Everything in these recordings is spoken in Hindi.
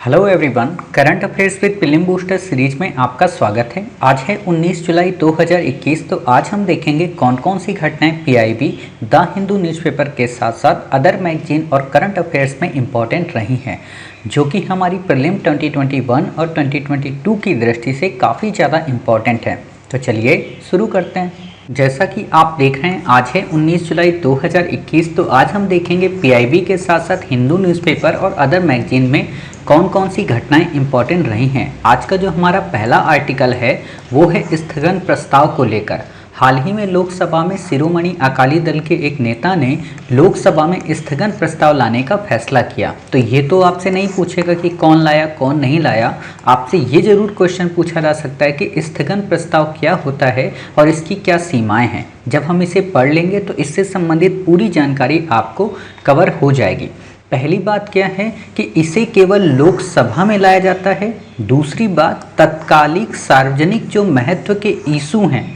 Hello everyone, current affairs with film booster series में आपका स्वागत है। आज है 19 जुलाई 2021। तो आज हम देखेंगे कौन कौन सी घटनाएं पीआईबी, द हिंदू न्यूज़पेपर के साथ साथ अदर मैगजीन और करंट अफेयर्स में इम्पॉर्टेंट रही हैं, जो कि हमारी प्रीलिम 2021 और 2022 की दृष्टि से काफ़ी ज़्यादा इम्पॉर्टेंट है। तो चलिए शुरू करते हैं। जैसा कि आप देख रहे हैं, आज है 19 जुलाई 2021। तो आज हम देखेंगे पीआईबी के साथ साथ हिंदू न्यूज़पेपर और अदर मैगजीन में कौन कौन सी घटनाएं इंपॉर्टेंट रही हैं। आज का जो हमारा पहला आर्टिकल है वो है स्थगन प्रस्ताव को लेकर। हाल ही में लोकसभा में शिरोमणि अकाली दल के एक नेता ने लोकसभा में स्थगन प्रस्ताव लाने का फैसला किया। तो ये तो आपसे नहीं पूछेगा कि कौन लाया कौन नहीं लाया, आपसे ये जरूर क्वेश्चन पूछा जा सकता है कि स्थगन प्रस्ताव क्या होता है और इसकी क्या सीमाएं हैं। जब हम इसे पढ़ लेंगे तो इससे संबंधित पूरी जानकारी आपको कवर हो जाएगी। पहली बात क्या है कि इसे केवल लोकसभा में लाया जाता है। दूसरी बात, तत्कालिक सार्वजनिक जो महत्व के इशू हैं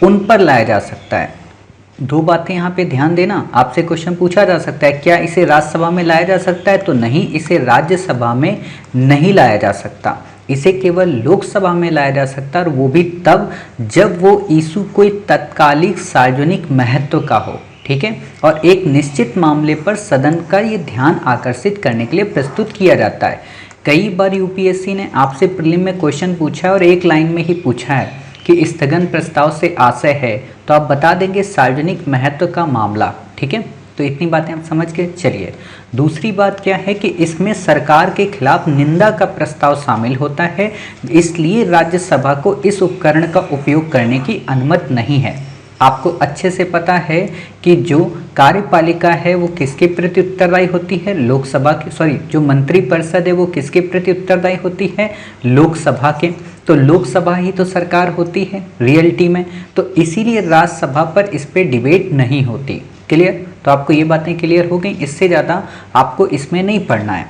उन पर लाया जा सकता है। दो बातें यहाँ पे ध्यान देना। आपसे क्वेश्चन पूछा जा सकता है क्या इसे राज्यसभा में लाया जा सकता है, तो नहीं, इसे राज्यसभा में नहीं लाया जा सकता। इसे केवल लोकसभा में लाया जा सकता है, और वो भी तब जब वो इशू कोई तत्कालिक सार्वजनिक महत्व का हो, ठीक है, और एक निश्चित मामले पर सदन का ये ध्यान आकर्षित करने के लिए प्रस्तुत किया जाता है। कई बार यूपीएससी ने आपसे प्रीलिम में क्वेश्चन पूछा है और एक लाइन में ही पूछा है कि स्थगन प्रस्ताव से आशय है, तो आप बता देंगे सार्वजनिक महत्व का मामला, ठीक है। तो इतनी बातें आप समझ के चलिए। दूसरी बात क्या है कि इसमें सरकार के खिलाफ निंदा का प्रस्ताव शामिल होता है, इसलिए राज्यसभा को इस उपकरण का उपयोग करने की अनुमति नहीं है। आपको अच्छे से पता है कि जो कार्यपालिका है वो किसके प्रति उत्तरदायी होती है, लोकसभा की, जो मंत्रिपरिषद है वो किसके प्रति उत्तरदायी होती है, लोकसभा के। तो लोकसभा ही तो सरकार होती है रियलिटी में, तो इसीलिए राज्यसभा पर इस पर डिबेट नहीं होती। क्लियर? तो आपको ये बातें क्लियर हो गई, इससे ज़्यादा आपको इसमें नहीं पढ़ना है।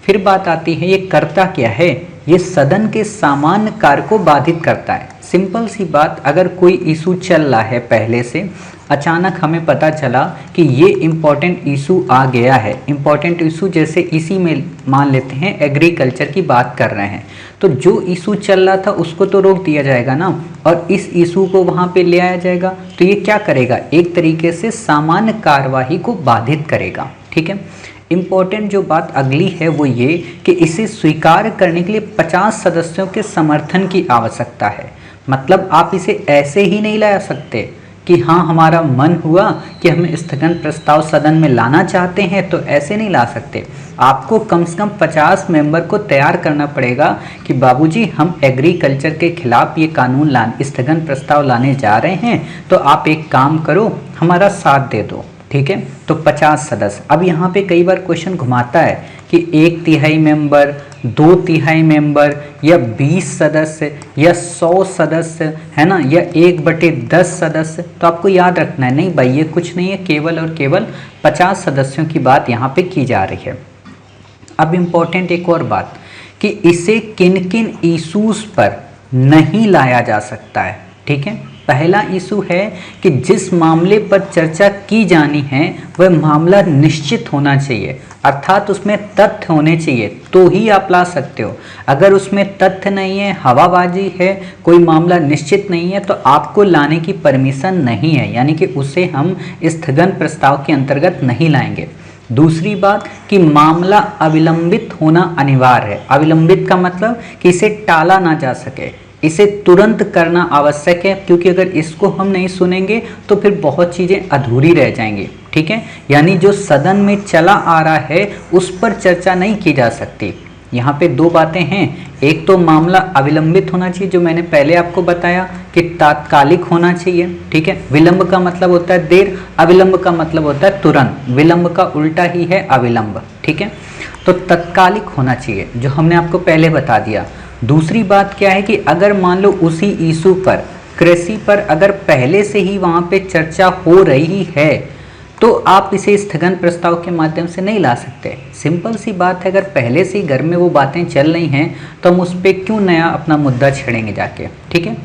फिर बात आती है ये करता क्या है, ये सदन के सामान्य कार्य को बाधित करता है। सिंपल सी बात, अगर कोई इशू चल रहा है पहले से, अचानक हमें पता चला कि ये इम्पॉर्टेंट इशू आ गया है। इम्पॉर्टेंट इशू जैसे इसी में मान लेते हैं एग्रीकल्चर की बात कर रहे हैं, तो जो इशू चल रहा था उसको तो रोक दिया जाएगा ना, और इस इशू को वहाँ पे ले आया जाएगा। तो ये क्या करेगा, एक तरीके से सामान्य कार्यवाही को बाधित करेगा, ठीक है। इम्पॉर्टेंट जो बात अगली है वो ये कि इसे स्वीकार करने के लिए 50 सदस्यों के समर्थन की आवश्यकता है। मतलब आप इसे ऐसे ही नहीं ला सकते कि हाँ हमारा मन हुआ कि हम स्थगन प्रस्ताव सदन में लाना चाहते हैं, तो ऐसे नहीं ला सकते। आपको कम से कम 50 मेंबर को तैयार करना पड़ेगा कि बाबूजी हम एग्रीकल्चर के खिलाफ ये कानून स्थगन प्रस्ताव लाने जा रहे हैं, तो आप एक काम करो, हमारा साथ दे दो, ठीक है। तो 50 सदस्य। अब यहाँ पे कई बार क्वेश्चन घुमाता है कि 1/3 मेंबर, 2/3 मेंबर, या 20 सदस्य, या 100 सदस्य, है ना, या 1/10 सदस्य। तो आपको याद रखना है, नहीं भाई ये कुछ नहीं है, केवल और केवल 50 सदस्यों की बात यहाँ पे की जा रही है। अब इम्पोर्टेंट एक और बात कि इसे किन किन इशूज़ पर नहीं लाया जा सकता है, ठीक है। पहला इशू है कि जिस मामले पर चर्चा की जानी है वह मामला निश्चित होना चाहिए, अर्थात उसमें तथ्य होने चाहिए, तो ही आप ला सकते हो। अगर उसमें तथ्य नहीं है, हवाबाजी है, कोई मामला निश्चित नहीं है, तो आपको लाने की परमिशन नहीं है, यानी कि उसे हम स्थगन प्रस्ताव के अंतर्गत नहीं लाएंगे। दूसरी बात कि मामला अविलंबित होना अनिवार्य है। अविलंबित का मतलब कि इसे टाला ना जा सके, इसे तुरंत करना आवश्यक है, क्योंकि अगर इसको हम नहीं सुनेंगे तो फिर बहुत चीज़ें अधूरी रह जाएंगी, ठीक है। यानी जो सदन में चला आ रहा है उस पर चर्चा नहीं की जा सकती। यहाँ पे दो बातें हैं, एक तो मामला अविलंबित होना चाहिए, जो मैंने पहले आपको बताया कि तात्कालिक होना चाहिए, ठीक है। विलंब का मतलब होता है देर, अविलंब का मतलब होता है तुरंत, विलंब का उल्टा ही है अविलंब, ठीक है। तो तत्कालिक होना चाहिए, जो हमने आपको पहले बता दिया। दूसरी बात क्या है कि अगर मान लो उसी इशू पर, कृषि पर, अगर पहले से ही वहाँ पे चर्चा हो रही है, तो आप इसे स्थगन प्रस्ताव के माध्यम से नहीं ला सकते। सिंपल सी बात है, अगर पहले से ही घर में वो बातें चल रही हैं तो हम उस पर क्यों नया अपना मुद्दा छेड़ेंगे जाके, ठीक है।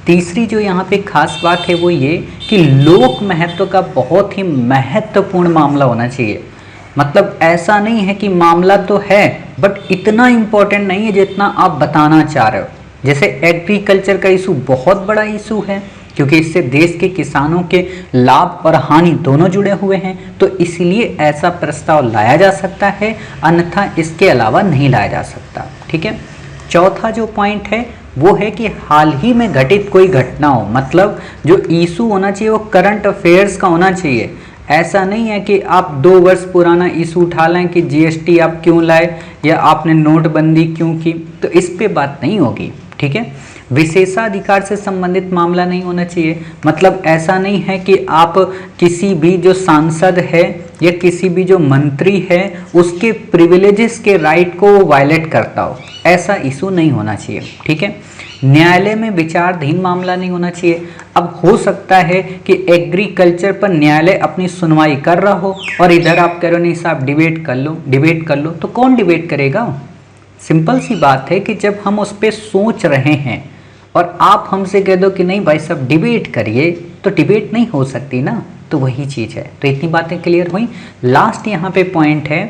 तीसरी जो यहाँ पे खास बात है वो ये कि लोक महत्व का बहुत ही महत्वपूर्ण मामला होना चाहिए। मतलब ऐसा नहीं है कि मामला तो है बट इतना इम्पोर्टेंट नहीं है जितना आप बताना चाह रहे हो। जैसे एग्रीकल्चर का इशू बहुत बड़ा इशू है क्योंकि इससे देश के किसानों के लाभ और हानि दोनों जुड़े हुए हैं, तो इसलिए ऐसा प्रस्ताव लाया जा सकता है, अन्यथा इसके अलावा नहीं लाया जा सकता। ठीक है। चौथा जो पॉइंट है वो है कि हाल ही में घटित कोई घटना हो, मतलब जो इशू होना चाहिए वो करंट अफेयर्स का होना चाहिए। ऐसा नहीं है कि आप 2 वर्ष पुराना इशू उठा लें कि जीएसटी आप क्यों लाए या आपने नोटबंदी क्यों की, तो इस पे बात नहीं होगी। ठीक है। विशेषाधिकार से संबंधित मामला नहीं होना चाहिए, मतलब ऐसा नहीं है कि आप किसी भी जो सांसद है या किसी भी जो मंत्री है उसके प्रिविलेजेस के राइट को वायलेट करता हो, ऐसा इशू नहीं होना चाहिए। ठीक है। न्यायालय में विचाराधीन मामला नहीं होना चाहिए। अब हो सकता है कि एग्रीकल्चर पर न्यायालय अपनी सुनवाई कर रहा हो और इधर आप कह रहे हो नहीं साहब डिबेट कर लो, तो कौन डिबेट करेगा? सिंपल सी बात है कि जब हम उस पर सोच रहे हैं और आप हमसे कह दो कि नहीं भाई साहब डिबेट करिए, तो डिबेट नहीं हो सकती ना। तो वही चीज़ है। तो इतनी बातें क्लियर हुई। लास्ट यहाँ पे पॉइंट है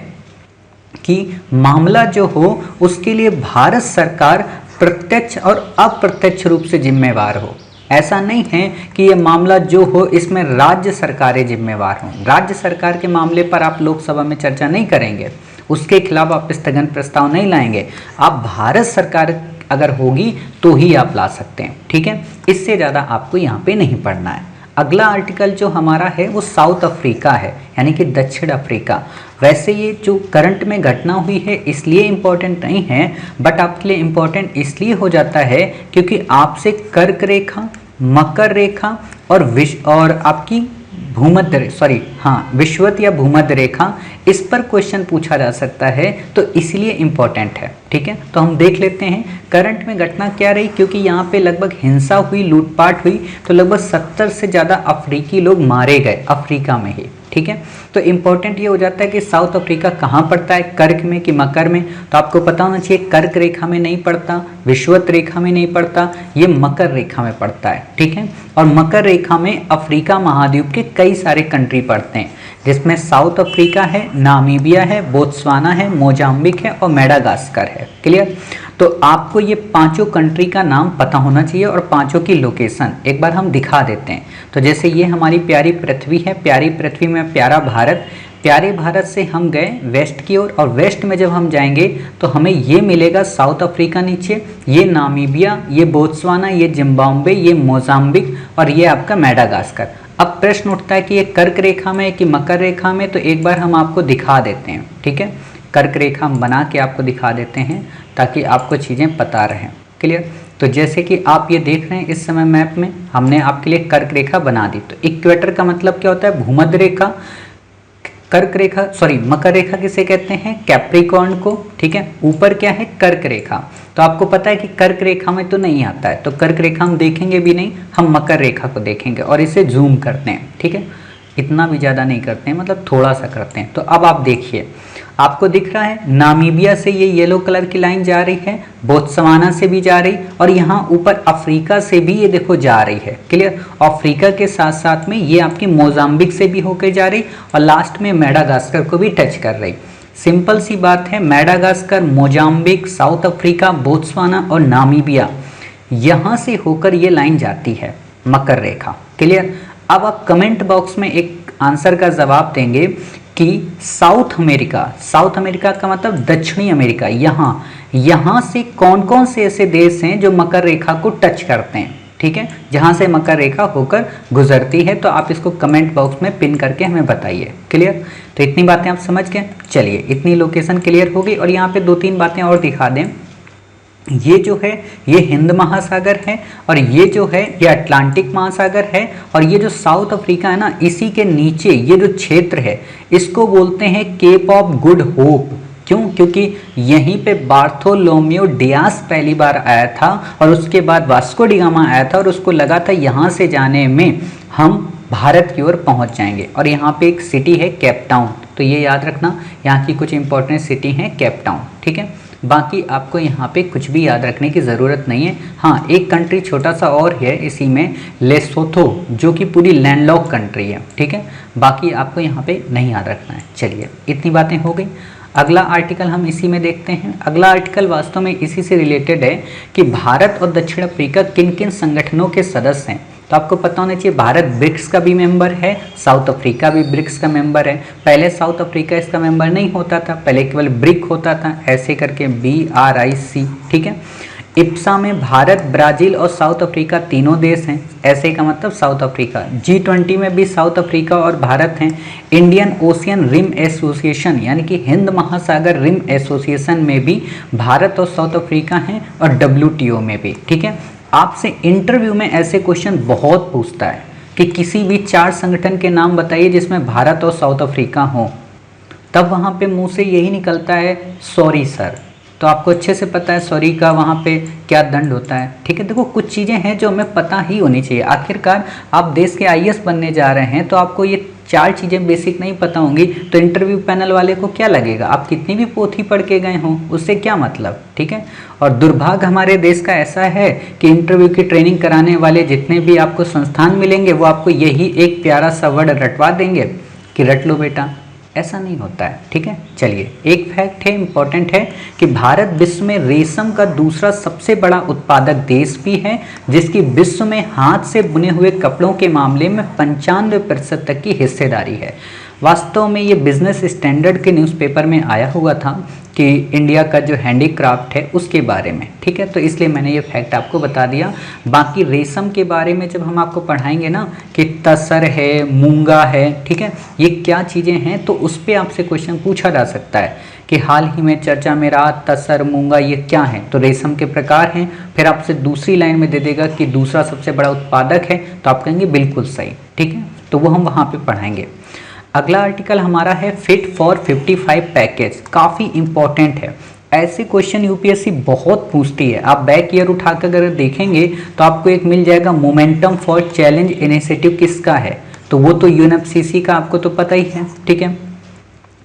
कि मामला जो हो उसके लिए भारत सरकार प्रत्यक्ष और अप्रत्यक्ष रूप से जिम्मेवार हो। ऐसा नहीं है कि ये मामला जो हो इसमें राज्य सरकारें जिम्मेवार हों। राज्य सरकार के मामले पर आप लोकसभा में चर्चा नहीं करेंगे, उसके खिलाफ आप स्थगन प्रस्ताव नहीं लाएंगे। आप भारत सरकार अगर होगी तो ही आप ला सकते हैं। ठीक है। इससे ज़्यादा आपको यहाँ पे नहीं पढ़ना है। अगला आर्टिकल जो हमारा है वो साउथ अफ्रीका है, यानी कि दक्षिण अफ्रीका। वैसे ये जो करंट में घटना हुई है इसलिए इम्पोर्टेंट नहीं है, बट आपके लिए इम्पोर्टेंट इसलिए हो जाता है क्योंकि आपसे कर्क रेखा, मकर रेखा और आपकी विषुवत या भूमध्य रेखा, इस पर क्वेश्चन पूछा जा सकता है, तो इसलिए इम्पोर्टेंट है। ठीक है। तो हम देख लेते हैं करंट में घटना क्या रही, क्योंकि यहाँ पे लगभग हिंसा हुई, लूटपाट हुई, तो लगभग 70 से ज़्यादा अफ्रीकी लोग मारे गए अफ्रीका में ही। ठीक है। तो इम्पोर्टेंट ये हो जाता है कि साउथ अफ्रीका कहाँ पड़ता है, कर्क में कि मकर में। तो आपको पता होना चाहिए कर्क रेखा में नहीं पड़ता, विषुवत रेखा में नहीं पड़ता, ये मकर रेखा में पड़ता है। ठीक है। और मकर रेखा में अफ्रीका महाद्वीप के कई सारे कंट्री पड़ते हैं, जिसमें साउथ अफ्रीका है, नामीबिया है, बोत्सवाना है, मोजाम्बिक है और मेडागास्कर है। क्लियर। तो आपको ये 5 कंट्री का नाम पता होना चाहिए और 5 की लोकेशन एक बार हम दिखा देते हैं। तो जैसे ये हमारी प्यारी पृथ्वी है, प्यारी पृथ्वी में प्यारा भारत, प्यारे भारत से हम गए वेस्ट की ओर, और वेस्ट में जब हम जाएंगे तो हमें ये मिलेगा साउथ अफ्रीका नीचे, ये नामीबिया, ये बोत्सवाना, ये जिम्बाब्वे, ये मोजाम्बिक और ये आपका मेडागास्कर। अब प्रश्न उठता है कि ये कर्क रेखा में कि मकर रेखा में, तो एक बार हम आपको दिखा देते हैं। ठीक है। कर्क रेखा हम बना के आपको दिखा देते हैं ताकि आपको चीज़ें पता रहें। क्लियर। तो जैसे कि आप ये देख रहे हैं इस समय मैप में हमने आपके लिए कर्क रेखा बना दी। तो इक्वेटर का मतलब क्या होता है, भूमध्य रेखा। मकर रेखा किसे कहते हैं, कैप्रिकॉर्न को। ठीक है। ऊपर क्या है, कर्क रेखा। तो आपको पता है कि कर्क रेखा में तो नहीं आता है, तो कर्क रेखा हम देखेंगे भी नहीं, हम मकर रेखा को देखेंगे और इसे जूम करते हैं। ठीक है। इतना भी ज़्यादा नहीं करते हैं, मतलब थोड़ा सा करते हैं। तो अब आप देखिए, आपको दिख रहा है नामीबिया से ये येलो कलर की लाइन जा रही है, बोत्सवाना से भी जा रही, और यहाँ ऊपर अफ्रीका से भी ये देखो जा रही है। क्लियर। अफ्रीका के साथ साथ में ये आपकी मोजाम्बिक से भी होकर जा रही और लास्ट में मेडागास्कर को भी टच कर रही। सिंपल सी बात है, Madagascar, Mozambique, south Africa, Botswana और नामीबिया, यहाँ से होकर ये लाइन जाती है मकर रेखा। क्लियर। अब आप कमेंट बॉक्स में एक आंसर का जवाब देंगे कि साउथ अमेरिका का मतलब दक्षिणी अमेरिका, यहाँ से कौन कौन से ऐसे देश हैं जो मकर रेखा को टच करते हैं। ठीक है। जहाँ से मकर रेखा होकर गुजरती है, तो आप इसको कमेंट बॉक्स में पिन करके हमें बताइए। क्लियर। तो इतनी बातें आप समझ गए। चलिए, इतनी लोकेशन क्लियर हो गई। और यहाँ पे 2-3 बातें और दिखा दें। ये जो है ये हिंद महासागर है, और ये जो है ये अटलांटिक महासागर है, और ये जो साउथ अफ्रीका है ना, इसी के नीचे ये जो क्षेत्र है इसको बोलते हैं केप ऑफ गुड होप। क्यों? क्योंकि यहीं पे बार्थोलोम्यू डियास पहली बार आया था, और उसके बाद वास्को डी गामा आया था, और उसको लगा था यहाँ से जाने में हम भारत की ओर पहुँच जाएंगे। और यहाँ पे एक सिटी है केप टाउन, तो ये याद रखना, यहाँ की कुछ इंपॉर्टेंट सिटी हैं केप टाउन। ठीक है। बाकी आपको यहाँ पे कुछ भी याद रखने की ज़रूरत नहीं है। हाँ, एक कंट्री छोटा सा और है इसी में, लेसोथो, जो कि पूरी लैंडलॉक कंट्री है, ठीक है। बाकी आपको यहाँ पे नहीं याद रखना है। चलिए, इतनी बातें हो गई। अगला आर्टिकल हम इसी में देखते हैं। अगला आर्टिकल वास्तव में इसी से रिलेटेड है कि भारत और दक्षिण अफ्रीका किन किन संगठनों के सदस्य हैं। तो आपको पता होना चाहिए भारत ब्रिक्स का भी मेंबर है, साउथ अफ्रीका भी ब्रिक्स का मेंबर है। पहले साउथ अफ्रीका इसका मेंबर नहीं होता था, पहले केवल ब्रिक होता था, ऐसे करके BRIC, ठीक है। इप्सा में भारत, ब्राज़ील और साउथ अफ्रीका तीनों देश हैं, ऐसे का मतलब साउथ अफ्रीका। G20 में भी साउथ अफ्रीका और भारत हैं। इंडियन ओशियन रिम एसोसिएशन यानी कि हिंद महासागर रिम एसोसिएशन में भी भारत और साउथ अफ्रीका हैं, और WTO में भी, ठीक है। आपसे इंटरव्यू में ऐसे क्वेश्चन बहुत पूछता है कि किसी भी 4 संगठन के नाम बताइए जिसमें भारत और साउथ अफ्रीका हो, तब वहाँ पे मुंह से यही निकलता है सॉरी सर। तो आपको अच्छे से पता है सॉरी का वहाँ पे क्या दंड होता है, ठीक है। देखो, कुछ चीज़ें हैं जो हमें पता ही होनी चाहिए। आखिरकार आप देश के IAS बनने जा रहे हैं, तो आपको ये 4 चीज़ें बेसिक नहीं पता होंगी तो इंटरव्यू पैनल वाले को क्या लगेगा, आप कितनी भी पोथी पढ़ के गए हों, उससे क्या मतलब, ठीक है। और दुर्भाग्य हमारे देश का ऐसा है कि इंटरव्यू की ट्रेनिंग कराने वाले जितने भी आपको संस्थान मिलेंगे, वो आपको यही एक प्यारा सा वर्ड रटवा देंगे कि रट लो बेटा। ऐसा नहीं होता है, ठीक है। चलिए, एक फैक्ट है, इंपॉर्टेंट है कि भारत विश्व में रेशम का दूसरा सबसे बड़ा उत्पादक देश भी है, जिसकी विश्व में हाथ से बुने हुए कपड़ों के मामले में 95% तक की हिस्सेदारी है। वास्तव में ये बिजनेस स्टैंडर्ड के न्यूज़पेपर में आया हुआ था कि इंडिया का जो हैंडीक्राफ्ट है उसके बारे में, ठीक है। तो इसलिए मैंने ये फैक्ट आपको बता दिया। बाकी रेशम के बारे में जब हम आपको पढ़ाएंगे ना कि तसर है, मूंगा है, ठीक है, ये क्या चीज़ें हैं, तो उस पर आपसे क्वेश्चन पूछा जा सकता है कि हाल ही में चर्चा में रहा तसर, मूंगा, ये क्या है। तो रेशम के प्रकार हैं। फिर आपसे दूसरी लाइन में दे देगा कि दूसरा सबसे बड़ा उत्पादक है, तो आप कहेंगे बिल्कुल सही, ठीक है। तो वो हम वहाँ पर पढ़ाएंगे। अगला आर्टिकल हमारा है फिट फॉर 55 पैकेज, काफ़ी इंपॉर्टेंट है। ऐसे क्वेश्चन यूपीएससी बहुत पूछती है। आप बैक ईयर उठाकर अगर देखेंगे तो आपको एक मिल जाएगा मोमेंटम फॉर चैलेंज इनिशिएटिव, किसका है, तो वो तो UNFCCC का आपको तो पता ही है, ठीक है।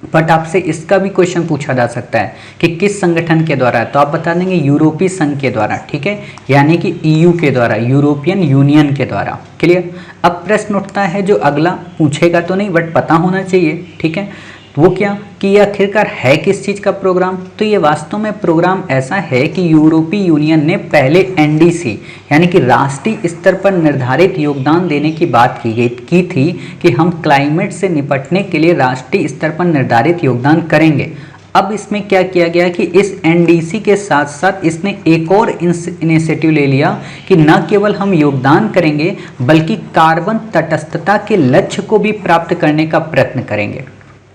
बट आपसे इसका भी क्वेश्चन पूछा जा सकता है कि किस संगठन के द्वारा है, तो आप बता देंगे यूरोपीय संघ के द्वारा, ठीक है, यानी कि EU के द्वारा, यूरोपियन यूनियन के द्वारा। क्लियर। अब प्रश्न उठता है जो अगला, पूछेगा तो नहीं बट पता होना चाहिए, ठीक है। वो क्या कि ये आखिरकार है किस चीज़ का प्रोग्राम। तो ये वास्तव में प्रोग्राम ऐसा है कि यूरोपीय यूनियन ने पहले NDC यानी कि राष्ट्रीय स्तर पर निर्धारित योगदान देने की बात की थी कि हम क्लाइमेट से निपटने के लिए राष्ट्रीय स्तर पर निर्धारित योगदान करेंगे। अब इसमें क्या किया गया कि इस NDC के साथ साथ इसने एक और इनिशिएटिव ले लिया कि न केवल हम योगदान करेंगे बल्कि कार्बन तटस्थता के लक्ष्य को भी प्राप्त करने का प्रयत्न करेंगे।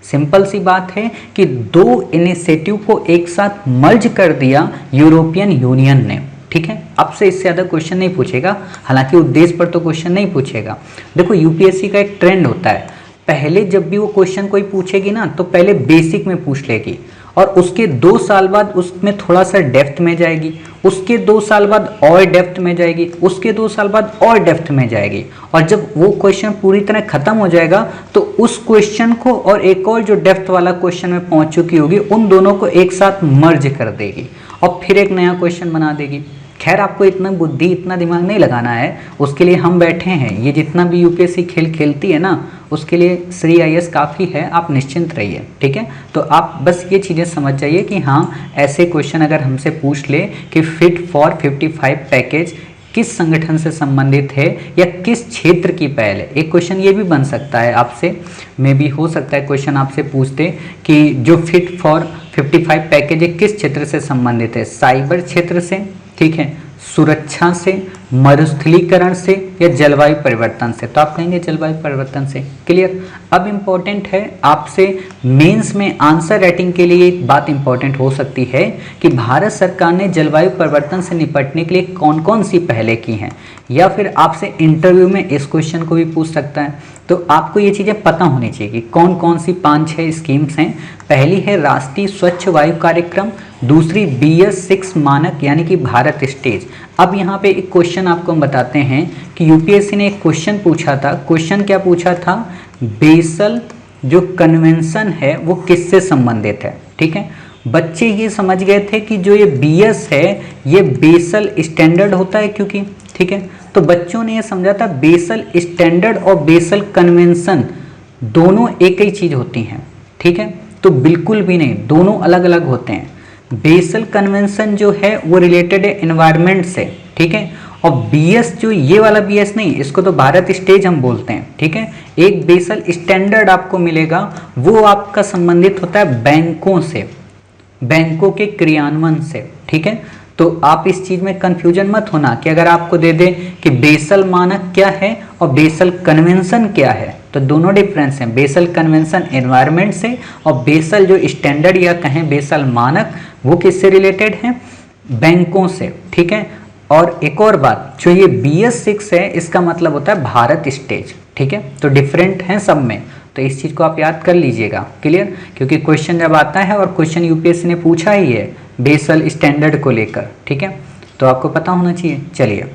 सिंपल सी बात है कि 2 इनिशिएटिव को एक साथ मर्ज कर दिया यूरोपियन यूनियन ने, ठीक है। अब से इससे ज़्यादा क्वेश्चन नहीं पूछेगा, हालांकि उद्देश्य पर तो क्वेश्चन नहीं पूछेगा। देखो, यूपीएससी का एक ट्रेंड होता है, पहले जब भी वो क्वेश्चन कोई पूछेगी ना तो पहले बेसिक में पूछ लेगी, और उसके 2 साल बाद उसमें थोड़ा सा डेप्थ में जाएगी, उसके 2 साल बाद और डेप्थ में जाएगी, उसके 2 साल बाद और डेप्थ में जाएगी, और जब वो क्वेश्चन पूरी तरह खत्म हो जाएगा तो उस क्वेश्चन को और एक और जो डेप्थ वाला क्वेश्चन में पहुंच चुकी होगी उन दोनों को एक साथ मर्ज कर देगी और फिर एक नया क्वेश्चन बना देगी। खैर, आपको इतना बुद्धि, इतना दिमाग नहीं लगाना है, उसके लिए हम बैठे हैं। ये जितना भी यूपीएससी खेल खेलती है ना, उसके लिए श्री IAS काफ़ी है, आप निश्चिंत रहिए, ठीक है। तो आप बस ये चीज़ें समझ जाइए कि हाँ, ऐसे क्वेश्चन अगर हमसे पूछ ले कि फिट फॉर 55 पैकेज किस संगठन से संबंधित है या किस क्षेत्र की पहल है। एक क्वेश्चन ये भी बन सकता है आपसे, में भी हो सकता है क्वेश्चन आपसे पूछते कि जो फिट फॉर 55 पैकेज है किस क्षेत्र से संबंधित है, साइबर क्षेत्र से, ठीक है, सुरक्षा से, मरुस्थलीकरण से या जलवायु परिवर्तन से। तो आप कहेंगे जलवायु परिवर्तन से। क्लियर। अब इम्पोर्टेंट है आपसे मेंस में आंसर राइटिंग के लिए एक बात इम्पोर्टेंट हो सकती है कि भारत सरकार ने जलवायु परिवर्तन से निपटने के लिए कौन कौन सी पहलें की हैं, या फिर आपसे इंटरव्यू में इस क्वेश्चन को भी पूछ सकता है। तो आपको ये चीज़ें पता होनी चाहिए कि कौन कौन सी 5-6 स्कीम्स हैं। पहली है राष्ट्रीय स्वच्छ वायु कार्यक्रम, दूसरी BS6 मानक यानी कि भारत स्टेज। अब यहाँ पे एक क्वेश्चन आपको हम बताते हैं कि यूपीएससी ने एक क्वेश्चन पूछा था। क्वेश्चन क्या पूछा था, बेसल जो कन्वेंशन है वो किससे संबंधित है, ठीक है। बच्चे ये समझ गए थे कि जो ये BS है ये बेसल स्टैंडर्ड होता है, क्योंकि ठीक है, तो बच्चों ने ये समझा था बेसल स्टैंडर्ड और बेसल कन्वेंशन दोनों एक ही चीज होती हैं। ठीक है, तो बिल्कुल भी नहीं, दोनों अलग अलग होते हैं। बेसल कन्वेंशन जो है वो रिलेटेड है एनवायरनमेंट से, ठीक है, और BS जो ये वाला BS नहीं, इसको तो भारत स्टेज हम बोलते हैं। ठीक है, एक बेसल स्टैंडर्ड आपको मिलेगा, वो आपका संबंधित होता है बैंकों से, बैंकों के क्रियान्वयन से। ठीक है, तो आप इस चीज में कंफ्यूजन मत होना कि अगर आपको दे दे कि बेसल मानक क्या है और बेसल कन्वेंशन क्या है, तो दोनों डिफरेंस हैं। बेसल कन्वेंशन एनवायरनमेंट से और बेसल जो स्टैंडर्ड या कहें बेसल मानक वो किससे रिलेटेड है, बैंकों से। ठीक है, और एक और बात, जो ये BS6 है इसका मतलब होता है भारत स्टेज। ठीक है, तो डिफरेंट हैं सब में, तो इस चीज को आप याद कर लीजिएगा। क्लियर, क्योंकि क्वेश्चन जब आता है और क्वेश्चन UPSC ने पूछा ही है बेसल स्टैंडर्ड को लेकर, ठीक है, तो आपको पता होना चाहिए। चलिए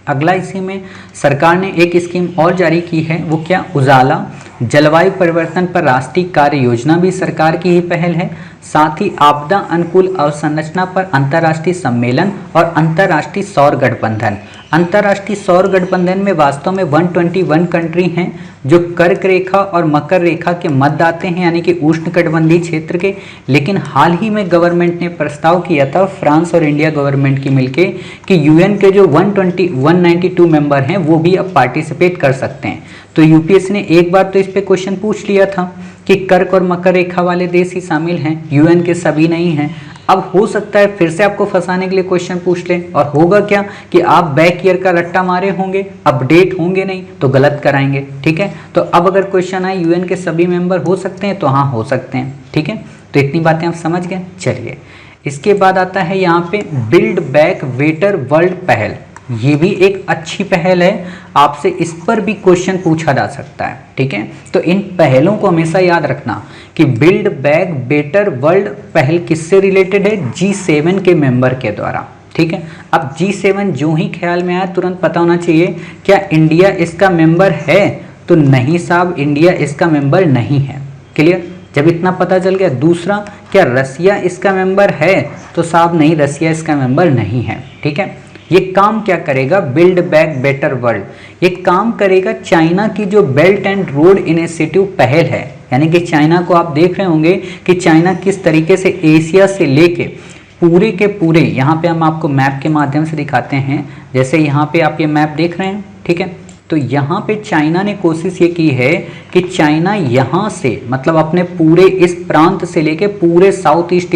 अगला, इसी में सरकार ने एक स्कीम और जारी की है, वो क्या, उजाला जलवायु परिवर्तन पर राष्ट्रीय कार्य योजना भी सरकार की ही पहल है। साथ ही आपदा अनुकूल अवसंरचना पर अंतर्राष्ट्रीय सम्मेलन और अंतर्राष्ट्रीय सौर गठबंधन। अंतर्राष्ट्रीय सौर गठबंधन में वास्तव में 121 कंट्री हैं जो कर्क रेखा और मकर रेखा के मध्य आते हैं, यानी कि उष्णकटिबंधीय क्षेत्र के। लेकिन हाल ही में गवर्नमेंट ने प्रस्ताव किया था, फ्रांस और इंडिया गवर्नमेंट की मिलके, कि UN के जो 192 मेंबर हैं वो भी अब पार्टिसिपेट कर सकते हैं। तो UPSC ने एक बार तो इस पे क्वेश्चन पूछ लिया था कि कर्क और मकर रेखा वाले देश ही शामिल हैं, UN के सभी नहीं हैं। अब हो सकता है फिर से आपको फंसाने के लिए क्वेश्चन पूछ ले, और होगा क्या कि आप बैक ईयर का रट्टा मारे होंगे, अपडेट होंगे नहीं तो गलत कराएंगे। ठीक है, तो अब अगर क्वेश्चन आए UN के सभी मेंबर हो सकते हैं, तो हाँ हो सकते हैं। ठीक है, तो इतनी बातें आप समझ गए। चलिए इसके बाद आता है यहाँ पे बिल्ड बैक बेटर वर्ल्ड पहल। ये भी एक अच्छी पहल है, आपसे इस पर भी क्वेश्चन पूछा जा सकता है। ठीक है, तो इन पहलों को हमेशा याद रखना कि बिल्ड बैक बेटर वर्ल्ड पहल किससे रिलेटेड है, G7 के मेंबर के द्वारा। ठीक है, अब G7 जो ही ख्याल में आया तुरंत पता होना चाहिए क्या इंडिया इसका मेंबर है, तो नहीं साहब, इंडिया इसका मेंबर नहीं है। क्लियर, जब इतना पता चल गया। दूसरा, क्या रसिया इसका मेंबर है, तो साहब नहीं, रसिया इसका मेंबर नहीं है। ठीक है, ये काम क्या करेगा, बिल्ड बैक बेटर वर्ल्ड, ये काम करेगा चाइना की जो बेल्ट एंड रोड इनिशिएटिव पहल है। यानी कि चाइना को आप देख रहे होंगे कि चाइना किस तरीके से एशिया से लेके पूरे के पूरे, यहाँ पे हम आपको मैप के माध्यम से दिखाते हैं। जैसे यहाँ पे आप ये मैप देख रहे हैं, ठीक है, तो यहाँ पे चाइना ने कोशिश ये की है कि चाइना यहाँ से, मतलब अपने पूरे इस प्रांत से लेके पूरे साउथ ईस्ट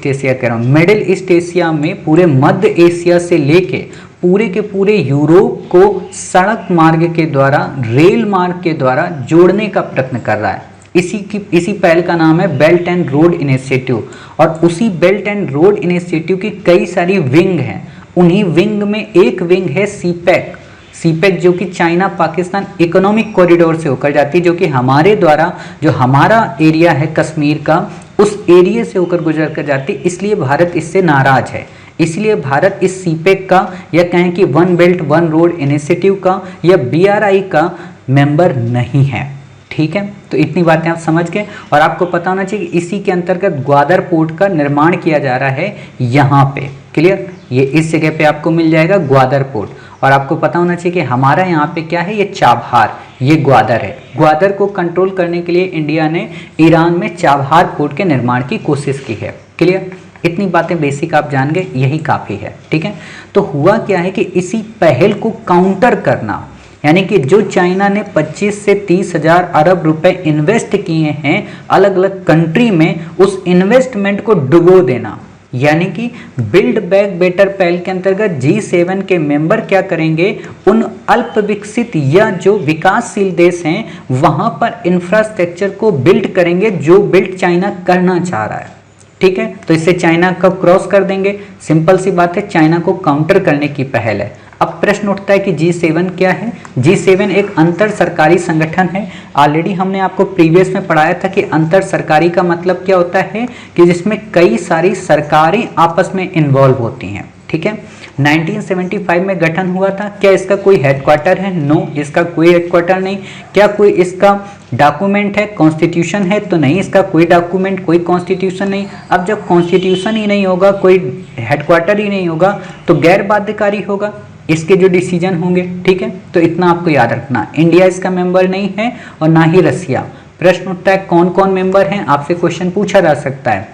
एशिया कह रहा हूँ, मिडिल ईस्ट एशिया में, पूरे मध्य एशिया से लेके पूरे के पूरे यूरोप को सड़क मार्ग के द्वारा, रेल मार्ग के द्वारा जोड़ने का प्रयत्न कर रहा है। इसी पहल का नाम है बेल्ट एंड रोड इनिशिएटिव। और उसी बेल्ट एंड रोड इनिशिएटिव की कई सारी विंग हैं। उन्हीं विंग में एक विंग है सीपेक, जो कि चाइना पाकिस्तान इकोनॉमिक कॉरिडोर से होकर जाती है, जो कि हमारे द्वारा, जो हमारा एरिया है कश्मीर का, उस एरिया से होकर गुजर कर जाती। इसलिए भारत इससे नाराज है। इसलिए भारत इस सीपेक का, या कहें कि one belt one road initiative का, या BRI का मेंबर नहीं है। ठीक है, तो इतनी बातें आप समझ गए। और आपको पता होना चाहिए कि इसी के अंतर्गत ग्वादर पोर्ट का निर्माण किया जा रहा है यहाँ पे। क्लियर, ये इस जगह पे आपको मिल जाएगा ग्वादर पोर्ट। और आपको पता होना चाहिए कि हमारा यहाँ पे क्या है, ये चाबहार, ये ग्वादर है। ग्वादर को कंट्रोल करने के लिए इंडिया ने ईरान में चाबहार पोर्ट के निर्माण की कोशिश की है। क्लियर, इतनी बातें बेसिक आप जान गए, यही काफ़ी है। ठीक है, तो हुआ क्या है कि इसी पहल को काउंटर करना, यानी कि जो चाइना ने 25 से 30 हजार अरब रुपए इन्वेस्ट किए हैं अलग अलग कंट्री में, उस इन्वेस्टमेंट को डुबो देना। यानी कि बिल्ड बैक बेटर पहल के अंतर्गत G7 के मेंबर क्या करेंगे, उन अल्प विकसित या जो विकासशील देश हैं वहां पर इंफ्रास्ट्रक्चर को बिल्ड करेंगे, जो बिल्ड चाइना करना चाह रहा है। ठीक है, तो इससे चाइना को क्रॉस कर देंगे। सिंपल सी बात है, चाइना को काउंटर करने की पहल है। अब प्रश्न उठता है कि G7 क्या है। G7 एक अंतर सरकारी संगठन है। ऑलरेडी हमने आपको प्रीवियस में पढ़ाया था कि अंतर सरकारी का मतलब क्या होता है, कि जिसमें कई सारी सरकारें आपस में इन्वॉल्व होती हैं। ठीक है। 1975 में गठन हुआ था। क्या इसका कोई हेडक्वार्टर है? नो, इसका कोई हेडक्वार्टर नहीं। क्या कोई इसका डॉक्यूमेंट है? कॉन्स्टिट्यूशन है? तो नहीं, इसका कोई डॉक्यूमेंट, कोई कॉन्स्टिट्यूशन नहीं। अब जब कॉन्स्टिट्यूशन ही नहीं होगा, कोई हेडक्वार्टर ही नहीं होगा, तो गैर बाध्यकारी होगा इसके जो डिसीजन होंगे, ठीक है। तो इतना आपको याद रखना, इंडिया इसका मेंबर नहीं है और ना ही रसिया। प्रश्न उठता है कौन कौन मेंबर हैं, आपसे क्वेश्चन पूछा जा सकता है,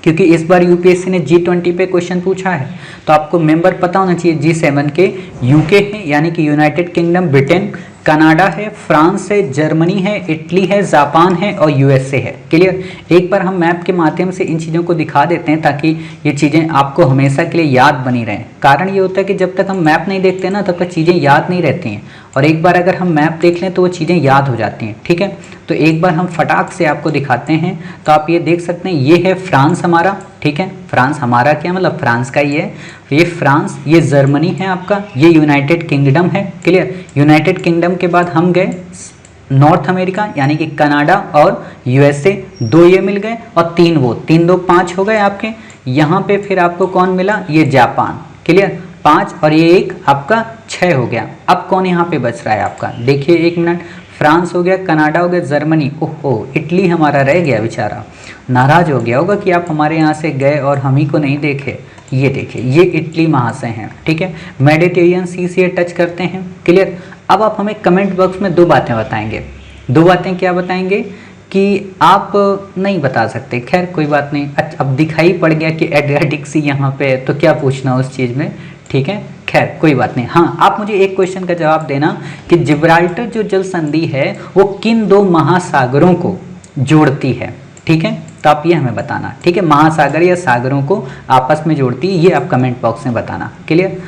क्योंकि इस बार यूपीएससी ने G20 पे क्वेश्चन पूछा है, तो आपको मेंबर पता होना चाहिए। G7 के यूके है यानी कि यूनाइटेड किंगडम, ब्रिटेन, कनाडा है, फ्रांस है, जर्मनी है, इटली है, जापान है और यूएसए है। क्लियर। एक बार हम मैप के माध्यम से इन चीज़ों को दिखा देते हैं ताकि ये चीज़ें आपको हमेशा के लिए याद बनी रहें। कारण ये होता है कि जब तक हम मैप नहीं देखते ना तब तक चीज़ें याद नहीं रहती हैं, और एक बार अगर हम मैप देख लें तो वो चीज़ें याद हो जाती हैं, ठीक है। तो एक बार हम फटाक से आपको दिखाते हैं, तो आप ये देख सकते हैं, ये है फ्रांस हमारा, ठीक है। फ्रांस हमारा क्या मतलब फ्रांस का ही है, ये फ्रांस, ये जर्मनी है आपका, ये यूनाइटेड किंगडम है। क्लियर। यूनाइटेड किंगडम के बाद हम गए नॉर्थ अमेरिका यानी कि कनाडा और यूएसए, 2 ये मिल गए और 3 वो, 3 2 5 हो गए आपके। यहाँ पे फिर आपको कौन मिला? ये जापान। क्लियर। 5 और ये 1 आपका 6 हो गया। अब कौन यहाँ पे बच रहा है आपका? देखिए 1 मिनट, फ्रांस हो गया, कनाडा हो गया, जर्मनी, ओहो इटली हमारा रह गया बेचारा, नाराज हो गया होगा कि आप हमारे यहाँ से गए और हम ही को नहीं देखे। ये देखिए, ये इटली महाशय हैं, ठीक है। मेडिटेरियन सी से टच करते हैं। क्लियर। अब आप हमें कमेंट बॉक्स में 2 बातें बताएंगे। 2 बातें क्या बताएंगे कि आप नहीं बता सकते, खैर कोई बात नहीं। अच्छा, अब दिखाई पड़ गया कि एड्रियाटिक सी यहाँ पे है, तो क्या पूछना उस चीज़ में, ठीक है, खैर कोई बात नहीं। हाँ, आप मुझे एक क्वेश्चन का जवाब देना कि जिब्राल्टर जो जल संधि है वो किन 2 महासागरों को जोड़ती है, ठीक है। तो आप ये हमें बताना, ठीक है, महासागर या सागरों को आपस में जोड़ती है, ये आप कमेंट बॉक्स में बताना। क्लियर।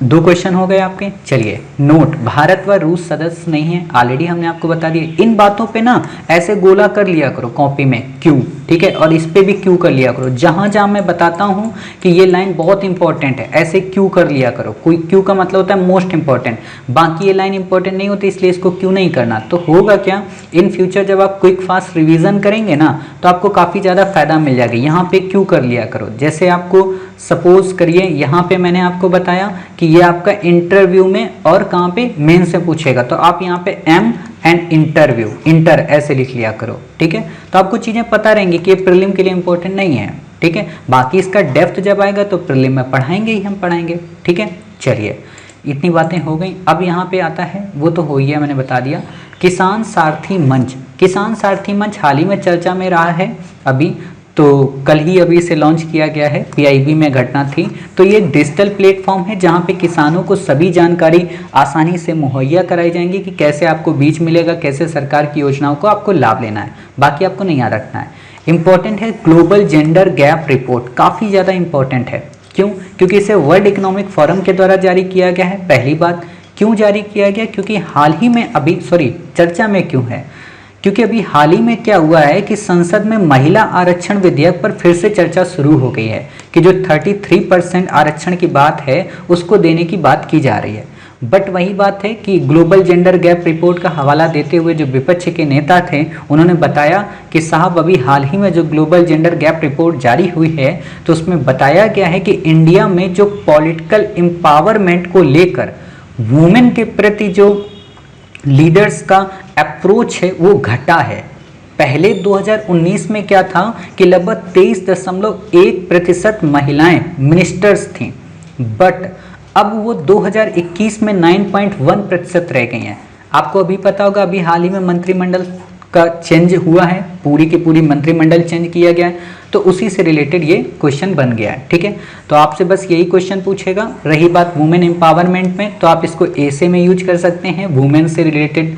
2 क्वेश्चन हो गए आपके। चलिए, नोट, भारत व रूस सदस्य नहीं है, ऑलरेडी हमने आपको बता दिया। इन बातों पे ना ऐसे गोला कर लिया करो कॉपी में, क्यों, ठीक है, और इस पे भी क्यों कर लिया करो। जहां जहां मैं बताता हूं कि ये लाइन बहुत इंपॉर्टेंट है, ऐसे क्यों कर लिया करो। कोई क्यों का मतलब होता है मोस्ट इंपॉर्टेंट, बाकी ये लाइन इंपॉर्टेंट नहीं होती, इसलिए इसको क्यों नहीं करना। तो होगा क्या, इन फ्यूचर जब आप क्विक फास्ट रिविजन करेंगे ना तो आपको काफ़ी ज़्यादा फायदा मिल जाएगा। यहाँ पे क्यों कर लिया करो। जैसे आपको सपोज करिए यहाँ पे मैंने आपको बताया कि ये आपका इंटरव्यू में और कहाँ पे मेन से पूछेगा, तो आप यहाँ पे एम एंड इंटरव्यू, इंटर ऐसे लिख लिया करो, ठीक है। तो आपको चीज़ें पता रहेंगी कि ये प्रीलिम के लिए इंपॉर्टेंट नहीं है, ठीक है। बाकी इसका डेप्थ जब आएगा तो प्रीलिम में पढ़ाएंगे ही, हम पढ़ाएंगे, ठीक है। चलिए, इतनी बातें हो गई। अब यहाँ पे आता है, वो तो हो ही है, मैंने बता दिया, किसान सारथी मंच। किसान सारथी मंच हाल ही में चर्चा में रहा है अभी, तो कल ही अभी इसे लॉन्च किया गया है, पीआईबी में घटना थी। तो ये डिजिटल प्लेटफॉर्म है जहाँ पे किसानों को सभी जानकारी आसानी से मुहैया कराई जाएंगी कि कैसे आपको बीज मिलेगा, कैसे सरकार की योजनाओं को आपको लाभ लेना है। बाकी आपको नहीं याद रखना है। इंपॉर्टेंट है ग्लोबल जेंडर गैप रिपोर्ट, काफ़ी ज़्यादा इंपॉर्टेंट है। क्यों? क्योंकि इसे वर्ल्ड इकोनॉमिक फोरम के द्वारा जारी किया गया है। पहली बात, क्यों जारी किया गया? क्योंकि हाल ही में अभी चर्चा में क्यों है, क्योंकि अभी हाल ही में क्या हुआ है कि संसद में महिला आरक्षण विधेयक पर फिर से चर्चा शुरू हो गई है कि जो 33% आरक्षण की बात है उसको देने की बात की जा रही है। बट वही बात है कि ग्लोबल जेंडर गैप रिपोर्ट का हवाला देते हुए जो विपक्ष के नेता थे उन्होंने बताया कि साहब अभी हाल ही में जो ग्लोबल जेंडर गैप रिपोर्ट जारी हुई है तो उसमें बताया गया है कि इंडिया में जो पॉलिटिकल एम्पावरमेंट को लेकर वुमेन के प्रति जो लीडर्स का अप्रोच है वो घटा है। पहले 2019 में क्या था कि लगभग 23.1% महिलाएं मिनिस्टर्स थीं, बट अब वो 2021 में 9.1% रह गई हैं। आपको अभी पता होगा अभी हाल ही में मंत्रिमंडल का चेंज हुआ है, पूरी की पूरी मंत्रिमंडल चेंज किया गया है, तो उसी से रिलेटेड ये क्वेश्चन बन गया है, ठीक है। तो आपसे बस यही क्वेश्चन पूछेगा। रही बात वुमेन एम्पावरमेंट में, तो आप इसको ऐसे में यूज कर सकते हैं, वुमेन से रिलेटेड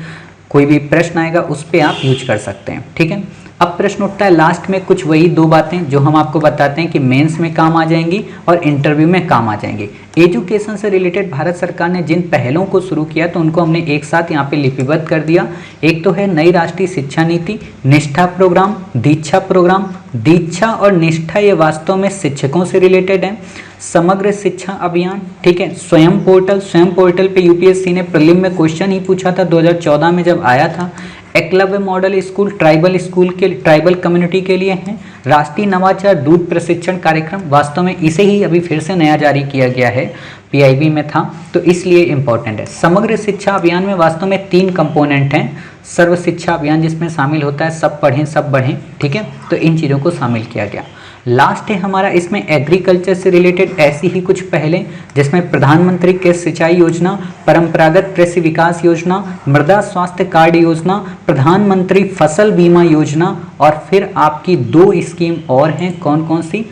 कोई भी प्रश्न आएगा उस पर आप यूज कर सकते हैं, ठीक है। अब प्रश्न उठता है लास्ट में कुछ वही 2 बातें जो हम आपको बताते हैं कि मेंस में काम आ जाएंगी और इंटरव्यू में काम आ जाएंगी। एजुकेशन से रिलेटेड भारत सरकार ने जिन पहलों को शुरू किया तो उनको हमने एक साथ यहाँ पे लिपिबद्ध कर दिया। एक तो है नई राष्ट्रीय शिक्षा नीति, निष्ठा प्रोग्राम, दीक्षा प्रोग्राम। दीक्षा और निष्ठा ये वास्तव में शिक्षकों से रिलेटेड है। समग्र शिक्षा अभियान, ठीक है। स्वयं पोर्टल पे यूपीएससी ने प्रीलिम में क्वेश्चन ही पूछा था 2014 में जब आया था। एकलव्य मॉडल स्कूल के ट्राइबल कम्युनिटी के लिए है। राष्ट्रीय नवाचार दूध प्रशिक्षण कार्यक्रम, वास्तव में इसे ही अभी फिर से नया जारी किया गया है, पीआईबी में था तो इसलिए इंपॉर्टेंट है। समग्र शिक्षा अभियान में वास्तव में 3 कंपोनेंट हैं। सर्व शिक्षा अभियान जिसमें शामिल होता है सब पढ़ें सब बढ़ें, ठीक है, तो इन चीज़ों को शामिल किया गया। लास्ट है हमारा इसमें एग्रीकल्चर से रिलेटेड ऐसी ही कुछ पहले, जिसमें प्रधानमंत्री कृषि सिंचाई योजना, परंपरागत कृषि विकास योजना, मृदा स्वास्थ्य कार्ड योजना, प्रधानमंत्री फसल बीमा योजना, और फिर आपकी 2 स्कीम और हैं। कौन कौन सी?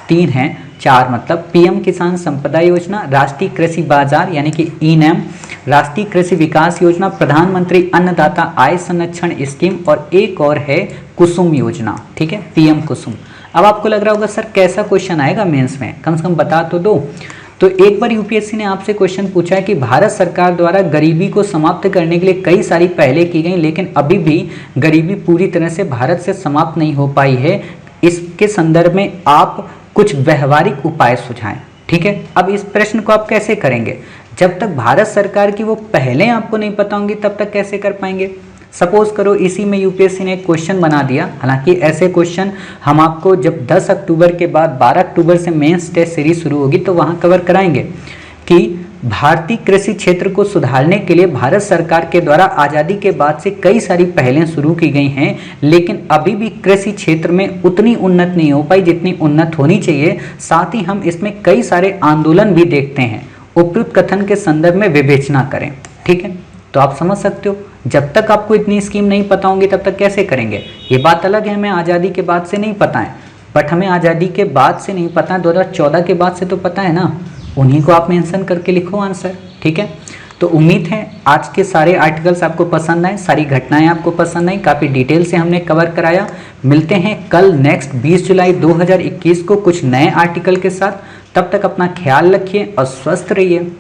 3 हैं, 4 मतलब पीएम किसान संपदा योजना, राष्ट्रीय कृषि बाजार यानी कि ई-नैम, राष्ट्रीय कृषि विकास योजना, प्रधानमंत्री अन्नदाता आय संरक्षण स्कीम, और एक और है कुसुम योजना, ठीक है, पीएम कुसुम। अब आपको लग रहा होगा सर कैसा क्वेश्चन आएगा मेंस में, कम से कम बता तो दो। तो एक बार यूपीएससी ने आपसे क्वेश्चन पूछा है कि भारत सरकार द्वारा गरीबी को समाप्त करने के लिए कई सारी पहलें की गई, लेकिन अभी भी गरीबी पूरी तरह से भारत से समाप्त नहीं हो पाई है। इसके संदर्भ में आप कुछ व्यवहारिक उपाय सुझाएं, ठीक है। अब इस प्रश्न को आप कैसे करेंगे? जब तक भारत सरकार की वो पहले आपको नहीं पता होंगी तब तक कैसे कर पाएंगे? सपोज करो इसी में यूपीएससी ने एक क्वेश्चन बना दिया, हालांकि ऐसे क्वेश्चन हम आपको जब 10 अक्टूबर के बाद 12 अक्टूबर से मेंस टेस्ट सीरीज शुरू होगी तो वहां कवर कराएंगे कि भारतीय कृषि क्षेत्र को सुधारने के लिए भारत सरकार के द्वारा आज़ादी के बाद से कई सारी पहलें शुरू की गई हैं, लेकिन अभी भी कृषि क्षेत्र में उतनी उन्नत नहीं हो पाई जितनी उन्नत होनी चाहिए। साथ ही हम इसमें कई सारे आंदोलन भी देखते हैं। उपयुक्त कथन के संदर्भ में विवेचना करें, ठीक है। तो आप समझ सकते हो जब तक आपको इतनी स्कीम नहीं पता होंगी तब तक कैसे करेंगे। ये बात अलग है हमें आज़ादी के बाद से नहीं पता है, बट हमें आज़ादी के बाद से नहीं पता है, 2014 के बाद से तो पता है ना, उन्हीं को आप मेंशन करके लिखो आंसर, ठीक है। तो उम्मीद है आज के सारे आर्टिकल्स आपको पसंद आए, सारी घटनाएं आपको पसंद आई, काफ़ी डिटेल से हमने कवर कराया। मिलते हैं कल नेक्स्ट 20 जुलाई 2021 को कुछ नए आर्टिकल के साथ। तब तक अपना ख्याल रखिए और स्वस्थ रहिए।